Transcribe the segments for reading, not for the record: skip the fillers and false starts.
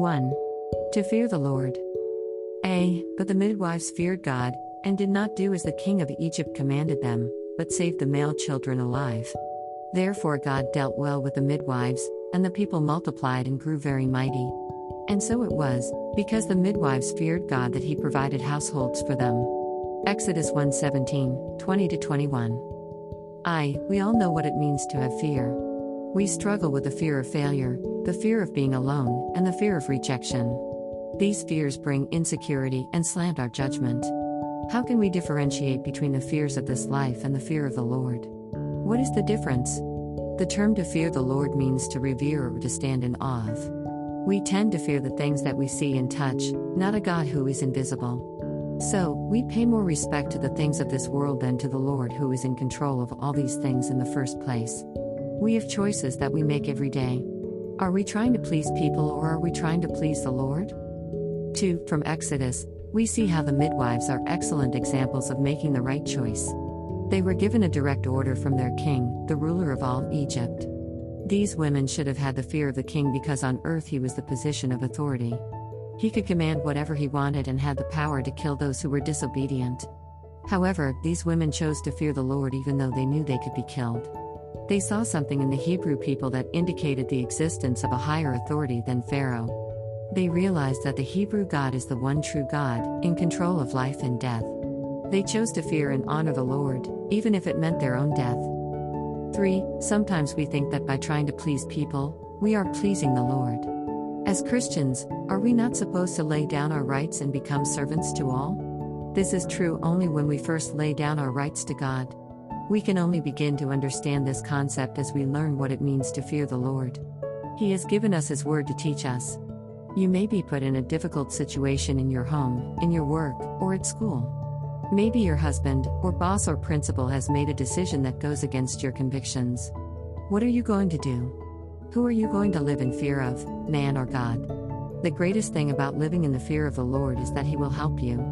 1. To fear the Lord. But the midwives feared God, and did not do as the king of Egypt commanded them, but saved the male children alive. Therefore God dealt well with the midwives, and the people multiplied and grew very mighty. And so it was, because the midwives feared God, that he provided households for them. Exodus 1:17, 20-21. We all know what it means to have fear. We struggle with the fear of failure, the fear of being alone, and the fear of rejection. These fears bring insecurity and slant our judgment. How can we differentiate between the fears of this life and the fear of the Lord? What is the difference? The term to fear the Lord means to revere or to stand in awe of. We tend to fear the things that we see and touch, not a God who is invisible. So, we pay more respect to the things of this world than to the Lord who is in control of all these things in the first place. We have choices that we make every day. Are we trying to please people, or are we trying to please the Lord? 2. From Exodus, we see how the midwives are excellent examples of making the right choice. They were given a direct order from their king, the ruler of all Egypt. These women should have had the fear of the king because on earth he was the position of authority. He could command whatever he wanted and had the power to kill those who were disobedient. However, these women chose to fear the Lord even though they knew they could be killed. They saw something in the Hebrew people that indicated the existence of a higher authority than Pharaoh. They realized that the Hebrew God is the one true God, in control of life and death. They chose to fear and honor the Lord, even if it meant their own death. 3. Sometimes we think that by trying to please people, we are pleasing the Lord. As Christians, are we not supposed to lay down our rights and become servants to all? This is true only when we first lay down our rights to God. We can only begin to understand this concept as we learn what it means to fear the Lord. He has given us His Word to teach us. You may be put in a difficult situation in your home, in your work, or at school. Maybe your husband, or boss or principal has made a decision that goes against your convictions. What are you going to do? Who are you going to live in fear of, man or God? The greatest thing about living in the fear of the Lord is that He will help you.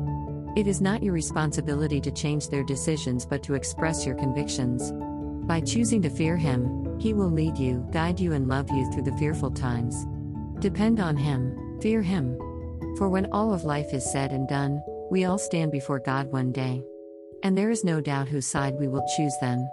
It is not your responsibility to change their decisions but to express your convictions. By choosing to fear Him, He will lead you, guide you, and love you through the fearful times. Depend on Him, fear Him. For when all of life is said and done, we all stand before God one day. And there is no doubt whose side we will choose then.